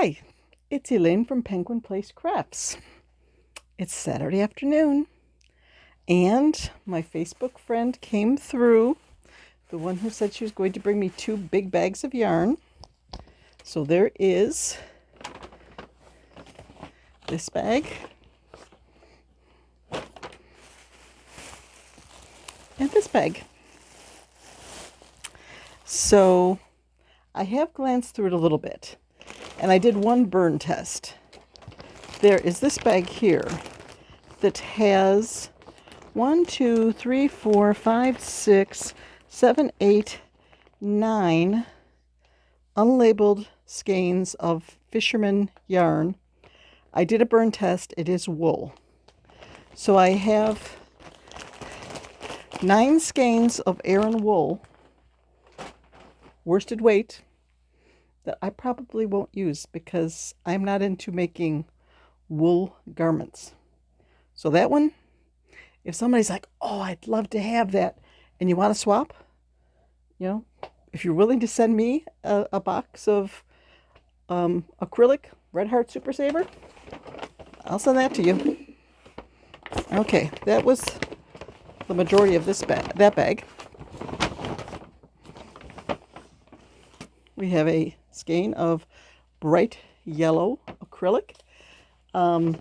Hi, it's Elaine from Penguin Place Crafts. It's Saturday afternoon, and my Facebook friend came through, the one who said she was going to bring me 2 big bags of yarn. So there is this bag and this bag. So I have glanced through it a little bit, and I did one burn test. There is this bag here that has 1, 2, 3, 4, 5, 6, 7, 8, 9 unlabeled skeins of fisherman yarn. I did a burn test. It is wool. So I have 9 skeins of Aran wool, worsted weight, that I probably won't use because I'm not into making wool garments. So that one, if somebody's like, oh, I'd love to have that, and you want to swap, if you're willing to send me a box of acrylic Red Heart Super Saver, I'll send that to you. Okay, that was the majority of that bag. We have a skein of bright yellow acrylic. Does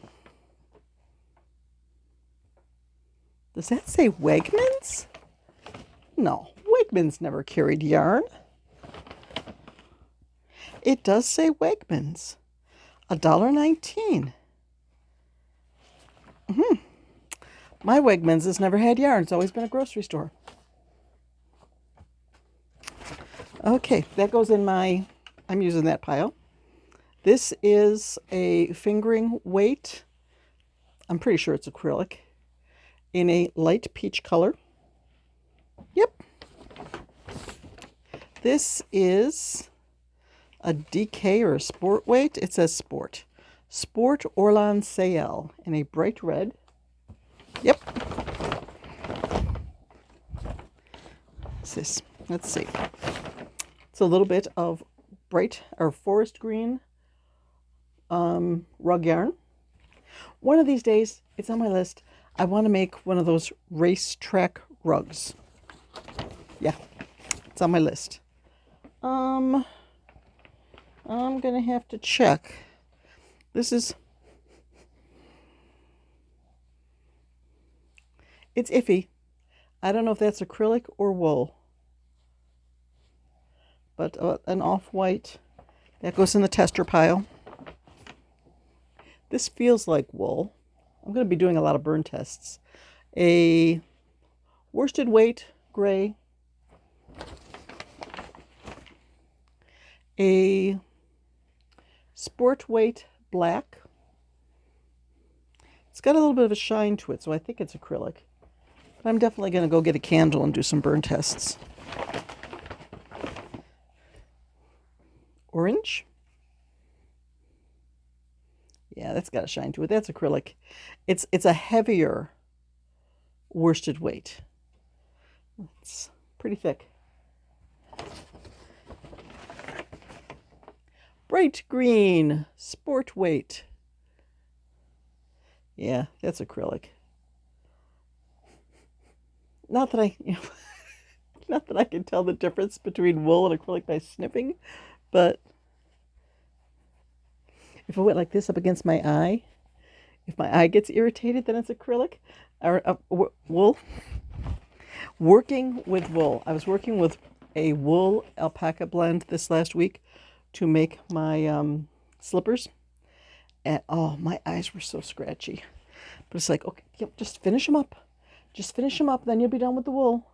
that say Wegmans? No, Wegmans never carried yarn. It does say Wegmans. $1.19. My Wegmans has never had yarn. It's always been a grocery store. Okay, that goes in I'm using that pile. This is a fingering weight. I'm pretty sure it's acrylic in a light peach color. Yep. This is a DK or a sport weight. It says sport. Sport Orlan Sayel in a bright red. Yep. What's this? Let's see. It's a little bit of bright or forest green rug yarn. One of these days, it's on my list. I want to make one of those racetrack rugs. Yeah, it's on my list. I'm gonna have to check. It's iffy. I don't know if that's acrylic or wool, but an off-white that goes in the tester pile. This feels like wool. I'm going to be doing a lot of burn tests. A worsted weight gray, a sport weight black. It's got a little bit of a shine to it, so I think it's acrylic. But I'm definitely going to go get a candle and do some burn tests. Orange. Yeah, that's got a shine to it. That's acrylic. It's a heavier worsted weight. It's pretty thick. Bright green, sport weight. Yeah, that's acrylic. Not that not that I can tell the difference between wool and acrylic by sniffing, but if I went like this up against my eye, if my eye gets irritated, then it's acrylic or wool. Working with wool. I was working with a wool alpaca blend this last week to make my slippers. And oh, my eyes were so scratchy. But it's like, okay, yep, just finish them up. Just finish them up, then you'll be done with the wool.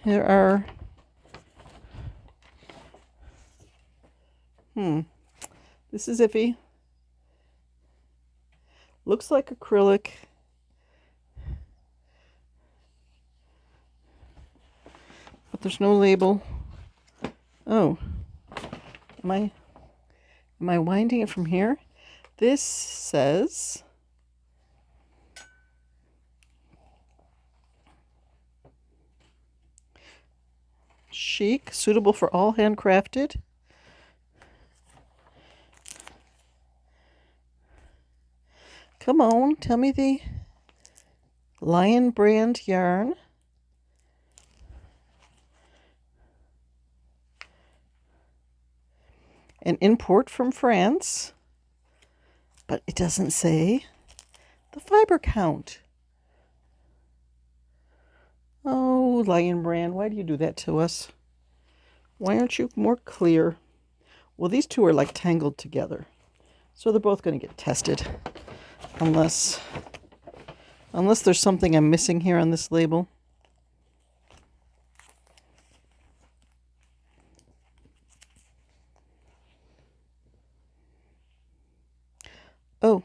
There are, this is iffy. Looks like acrylic. But there's no label. Oh, am I winding it from here? This says chic, suitable for all handcrafted. Come on, tell me the Lion brand yarn. An import from France, but it doesn't say the fiber count. Oh, Lion brand, why do you do that to us? Why aren't you more clear? Well, these two are like tangled together, so they're both going to get tested, unless there's something I'm missing here on this label. Oh.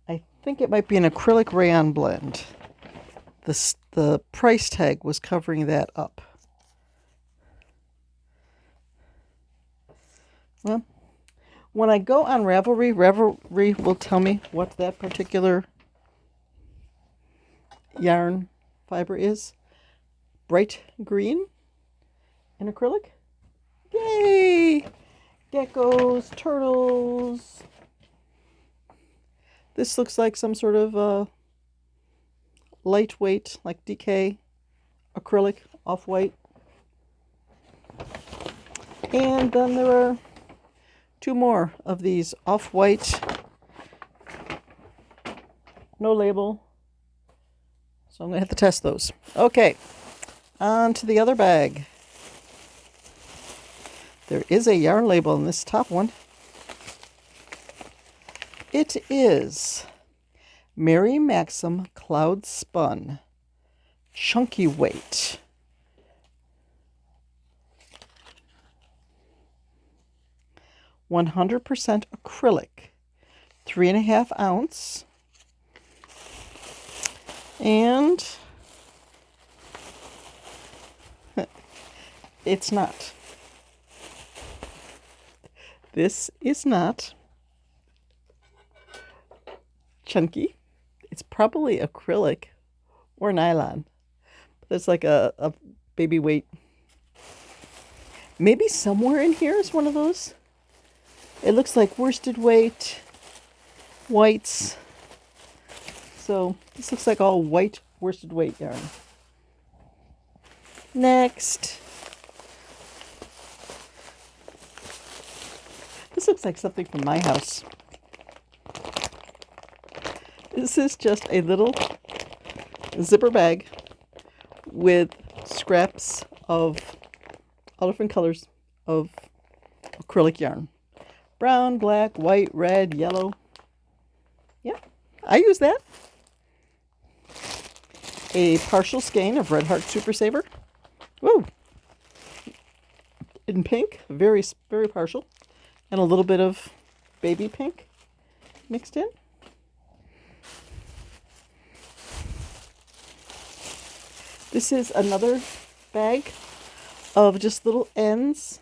I think it might be an acrylic rayon blend. The price tag was covering that up. Well, when I go on Ravelry, Ravelry will tell me what that particular yarn fiber is. Bright green in acrylic. Yay! Geckos, turtles. This looks like some sort of lightweight, like DK acrylic, off-white. And then there are two more of these off-white, no label. So I'm going to have to test those. Okay, on to the other bag. There is a yarn label in this top one. It is Mary Maxim Cloud Spun Chunky Weight. %100% acrylic, 3.5 ounce. And it's not. This is not chunky. It's probably acrylic or nylon. There's like a baby weight. Maybe somewhere in here is one of those. It looks like worsted weight, whites. So this looks like all white worsted weight yarn. Next. This looks like something from my house. This is just a little zipper bag with scraps of all different colors of acrylic yarn. Brown, black, white, red, yellow. Yeah, I use that. A partial skein of Red Heart Super Saver. Woo! In pink, very, very partial. And a little bit of baby pink mixed in. This is another bag of just little ends.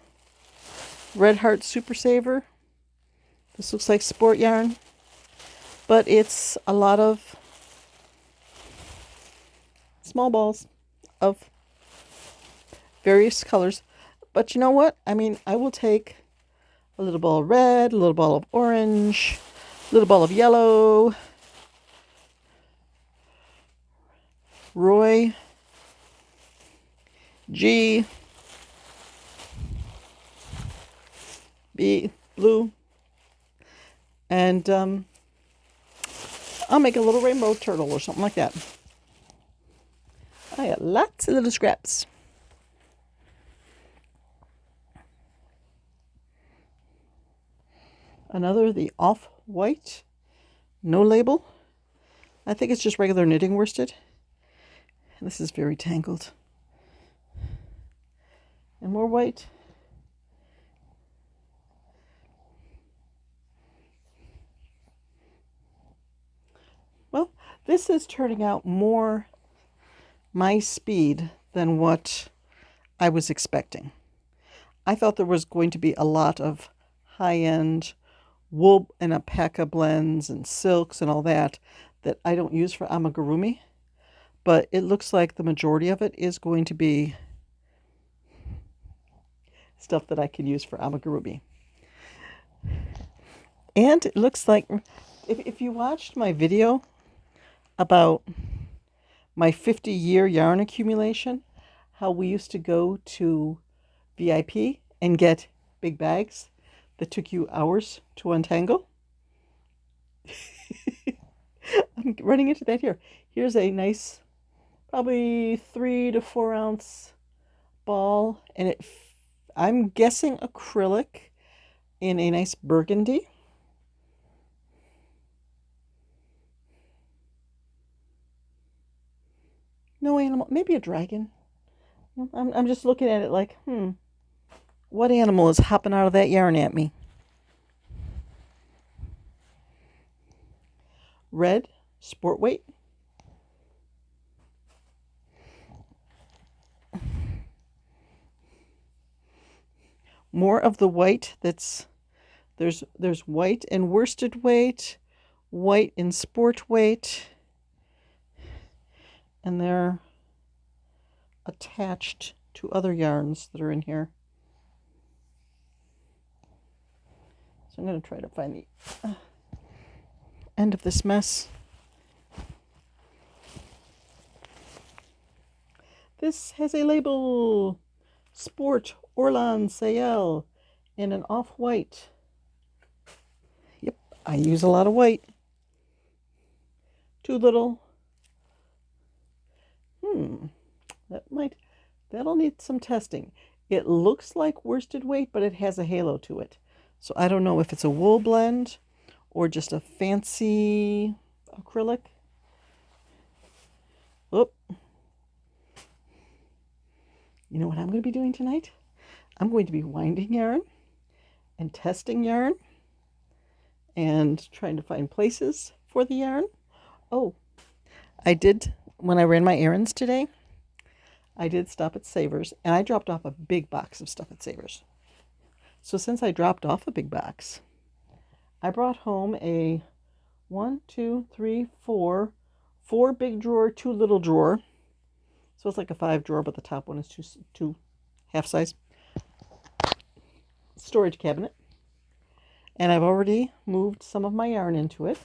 Red Heart Super Saver. This looks like sport yarn, but it's a lot of small balls of various colors. But you know what? I mean, I will take a little ball of red, a little ball of orange, a little ball of yellow. Roy G. B. Blue. And I'll make a little rainbow turtle or something like that. I got lots of little scraps. Another, the off-white, no label. I think it's just regular knitting worsted. This is very tangled. And more white. Well, this is turning out more my speed than what I was expecting. I thought there was going to be a lot of high-end wool and alpaca blends and silks and all that I don't use for amigurumi. But it looks like the majority of it is going to be stuff that I can use for amigurumi. And it looks like, if you watched my video about my 50-year yarn accumulation, how we used to go to VIP and get big bags that took you hours to untangle. I'm running into that here. Here's a nice, probably 3 to 4 ounce ball, and I'm guessing acrylic in a nice burgundy. No animal, maybe a dragon. I'm just looking at it like, what animal is hopping out of that yarn at me? Red, sport weight. More of the white there's white and worsted weight, white and sport weight, and they're attached to other yarns that are in here. So I'm going to try to find the end of this mess. This has a label, Sport Orlan Sayel, in an off-white. Yep, I use a lot of white. Too little. That'll need some testing. It looks like worsted weight, but it has a halo to it. So I don't know if it's a wool blend or just a fancy acrylic. Oop. You know what I'm going to be doing tonight? I'm going to be winding yarn and testing yarn and trying to find places for the yarn. Oh, when I ran my errands today, I did stop at Savers, and I dropped off a big box of stuff at Savers. So since I dropped off a big box, I brought home a 4 big drawer, 2 little drawer. So it's like a 5 drawer, but the top one is two half size storage cabinet. And I've already moved some of my yarn into it.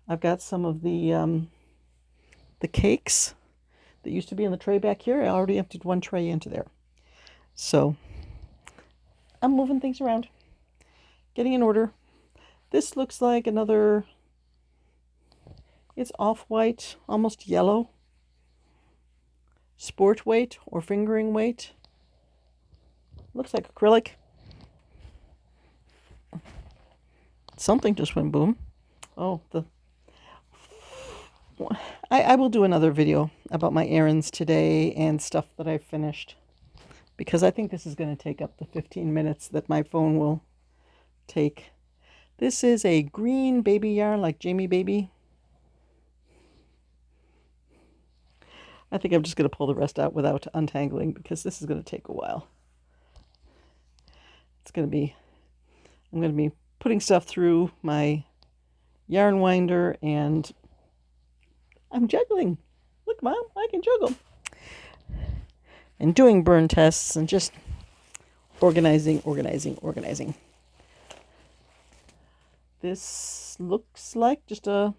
I've got some of the cakes that used to be in the tray back here. I already emptied one tray into there. So I'm moving things around, getting in order. This looks like another, it's off-white, almost yellow. Sport weight or fingering weight. Looks like acrylic. Something just went boom. Oh, I will do another video about my errands today and stuff that I've finished, because I think this is going to take up the 15 minutes that my phone will take. This is a green baby yarn, like Jamie Baby. I think I'm just going to pull the rest out without untangling, because this is going to take a while. I'm going to be putting stuff through my yarn winder, and I'm juggling. Look, Mom, I can juggle. And doing burn tests and just organizing. This looks like just a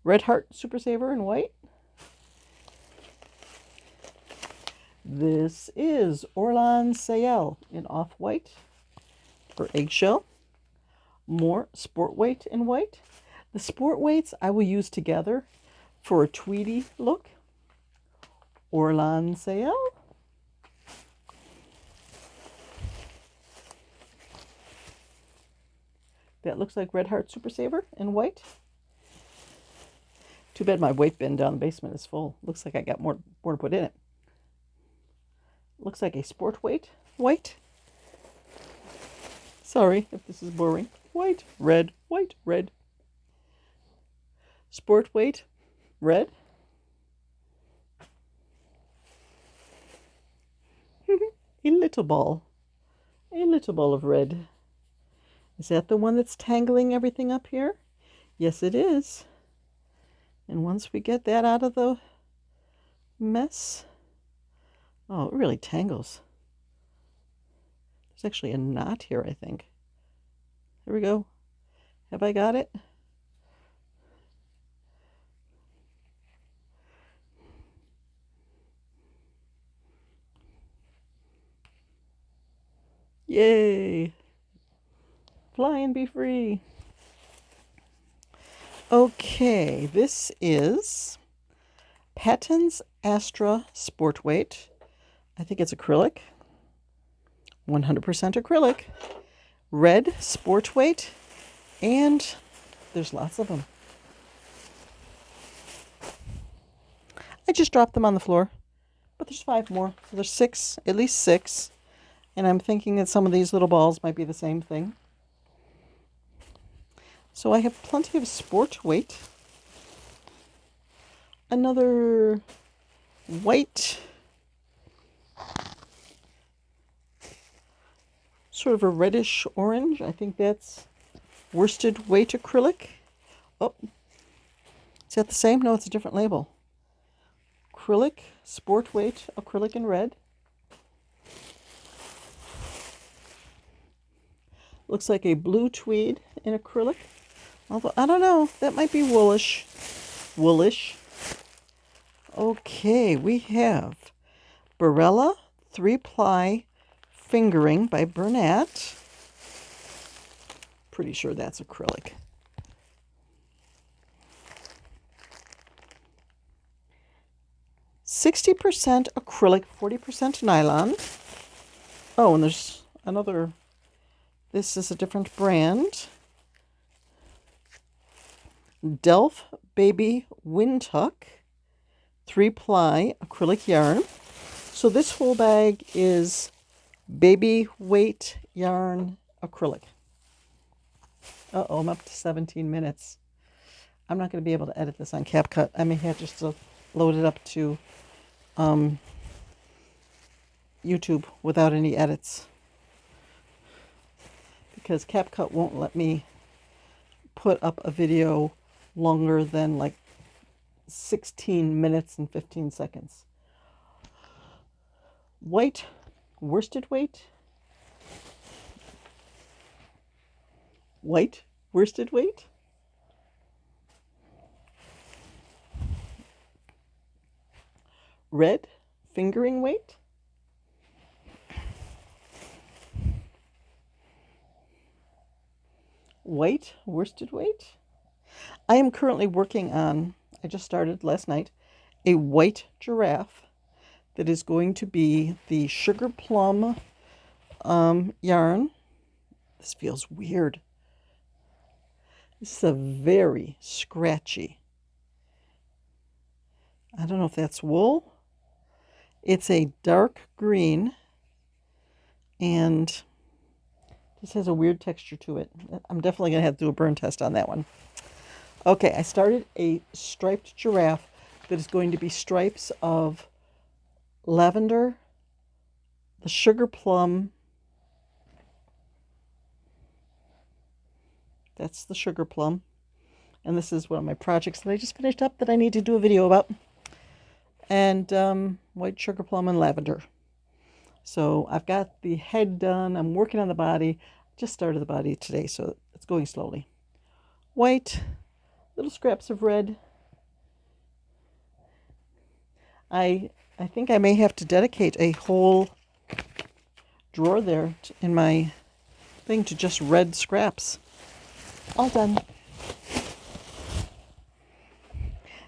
Red Heart Super Saver in white. This is Orlan Sayel in off-white or eggshell. More sport weight in white. The sport weights I will use together for a tweedy look. Orlan Sayel. That looks like Red Heart Super Saver in white. Too bad my weight bin down the basement is full. Looks like I got more to put in it. Looks like a sport weight white. Sorry if this is boring. White, red, white, red. Sport weight, red. A little ball of red. Is that the one that's tangling everything up here? Yes, it is. And once we get that out of the mess, oh, it really tangles. There's actually a knot here, I think. Here we go. Have I got it? Yay! Fly and be free. Okay, this is Patton's Astra Sport Weight. I think it's acrylic. 100% acrylic. Red Sport Weight. And there's lots of them. I just dropped them on the floor. But there's 5 more. So there's 6, at least 6. And I'm thinking that some of these little balls might be the same thing. So I have plenty of sport weight. Another white, sort of a reddish orange. I think that's worsted weight acrylic. Oh, is that the same? No, it's a different label. Acrylic, sport weight, acrylic in red. Looks like a blue tweed in acrylic. Although, I don't know, that might be woolish. Woolish. Okay, we have Barella 3-ply fingering by Bernat. Pretty sure that's acrylic. %60 acrylic, 40% nylon. Oh, and there's another. This is a different brand. Delph Baby Windtuck 3-ply acrylic yarn. So this whole bag is baby weight yarn acrylic. Uh-oh, I'm up to 17 minutes. I'm not going to be able to edit this on CapCut. I may have just to load it up to YouTube without any edits, because CapCut won't let me put up a video longer than like 16 minutes and 15 seconds. White worsted weight. White worsted weight. Red fingering weight. White worsted weight. I am currently working on, I just started last night, a white giraffe that is going to be the sugar plum yarn. This feels weird. This is a very scratchy. I don't know if that's wool. It's a dark green, and this has a weird texture to it. I'm definitely going to have to do a burn test on that one. Okay, I started a striped giraffe that is going to be stripes of lavender, the sugar plum. That's the sugar plum. And this is one of my projects that I just finished up that I need to do a video about. And white sugar plum and lavender. So I've got the head done. I'm working on the body. Just started the body today, so it's going slowly. White, little scraps of red. I think I may have to dedicate a whole drawer there in my thing to just red scraps. All done.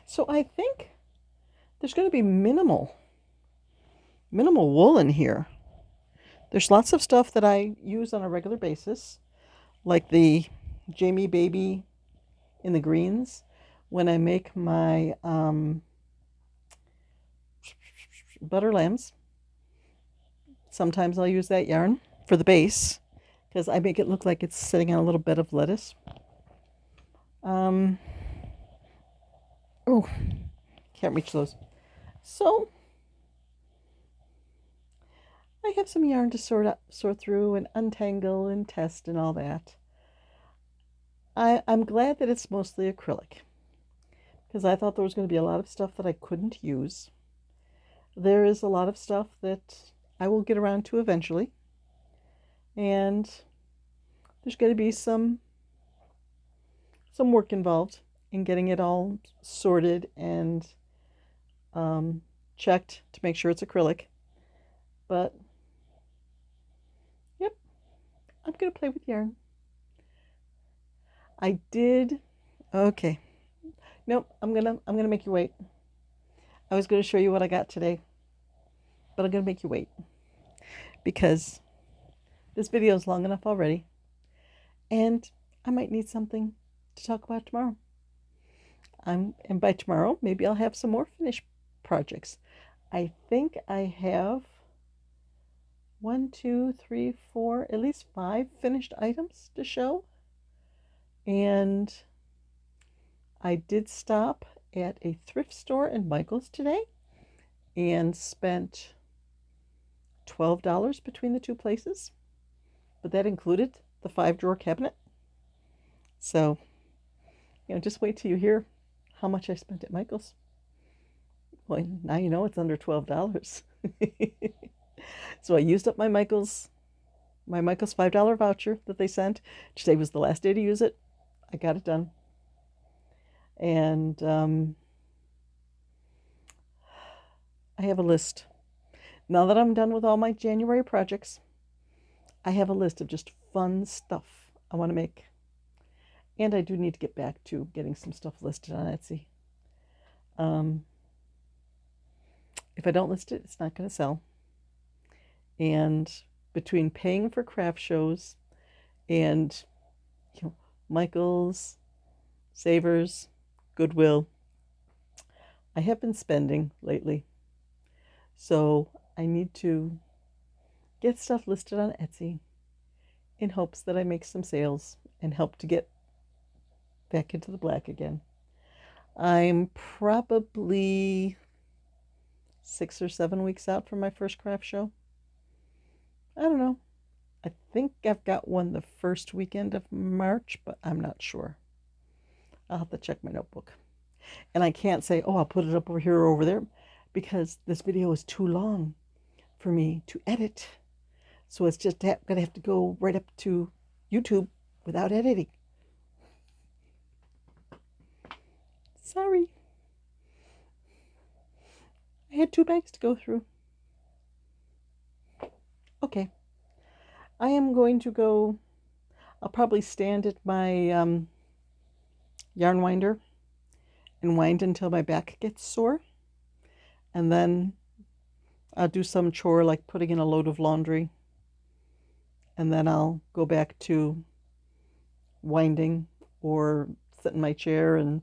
So I think there's going to be minimal wool in here. There's lots of stuff that I use on a regular basis, like the Jamie Baby in the greens. When I make my butter lambs, sometimes I'll use that yarn for the base because I make it look like it's sitting on a little bed of lettuce. Oh, can't reach those. So I have some yarn to sort through and untangle and test and all that. I'm glad that it's mostly acrylic, because I thought there was going to be a lot of stuff that I couldn't use. There is a lot of stuff that I will get around to eventually, and there's got to be some work involved in getting it all sorted and checked to make sure it's acrylic. But yep, I'm gonna play with yarn. I did. Okay. Nope, I'm gonna make you wait. I was gonna show you what I got today, but I'm gonna make you wait because this video is long enough already, and I might need something to talk about tomorrow. And by tomorrow, maybe I'll have some more finished projects. I think I have 1, 2, 3, 4, at least 5 finished items to show. And I did stop at a thrift store in Michael's today and spent $12 between the two places, but that included the 5-drawer cabinet. So, just wait till you hear how much I spent at Michael's. Well, now you know it's under $12. So I used up my Michael's $5 voucher that they sent. Today was the last day to use it. I got it done. And I have a list. Now that I'm done with all my January projects, I have a list of just fun stuff I want to make. And I do need to get back to getting some stuff listed on Etsy. If I don't list it, it's not going to sell. And between paying for craft shows and Michael's, Savers, Goodwill, I have been spending lately. So I need to get stuff listed on Etsy in hopes that I make some sales and help to get back into the black again. I'm probably 6 or 7 weeks out from my first craft show. I don't know. I think I've got one the first weekend of March, but I'm not sure. I'll have to check my notebook. And I can't say, oh, I'll put it up over here or over there, because this video is too long for me to edit. So it's just going to have to go right up to YouTube without editing. Sorry. I had 2 bags to go through. Okay. I am going to go, I'll probably stand at my yarn winder and wind until my back gets sore. And then I'll do some chore like putting in a load of laundry. And then I'll go back to winding or sit in my chair and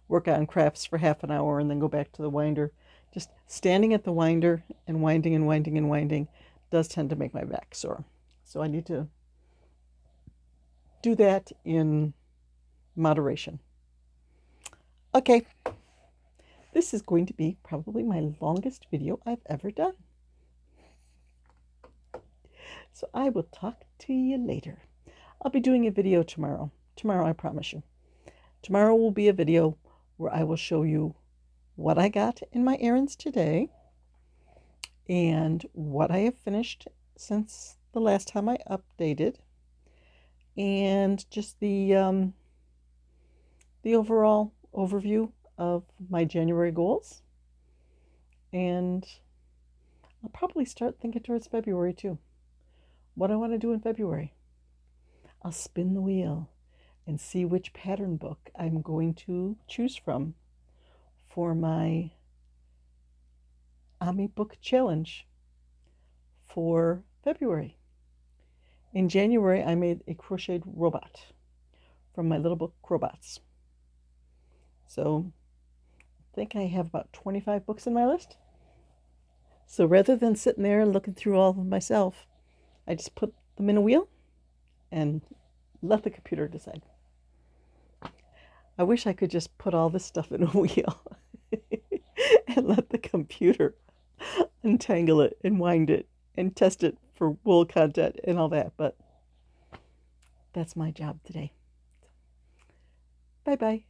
work on crafts for half an hour and then go back to the winder. Just standing at the winder and winding and winding and winding does tend to make my back sore. So I need to do that in moderation. Okay, this is going to be probably my longest video I've ever done. So I will talk to you later. I'll be doing a video tomorrow. Tomorrow, I promise you. Tomorrow will be a video where I will show you what I got in my errands today and what I have finished since the last time I updated, and just the overall overview of my January goals. And I'll probably start thinking towards February too. What I want to do in February. I'll spin the wheel and see which pattern book I'm going to choose from for my Ami Book Challenge for February. In January, I made a crocheted robot from my little book, Crowbots. So I think I have about 25 books in my list. So rather than sitting there and looking through all of them myself, I just put them in a wheel and let the computer decide. I wish I could just put all this stuff in a wheel and let the computer untangle it and wind it and test it for wool content and all that, but that's my job today. Bye-bye.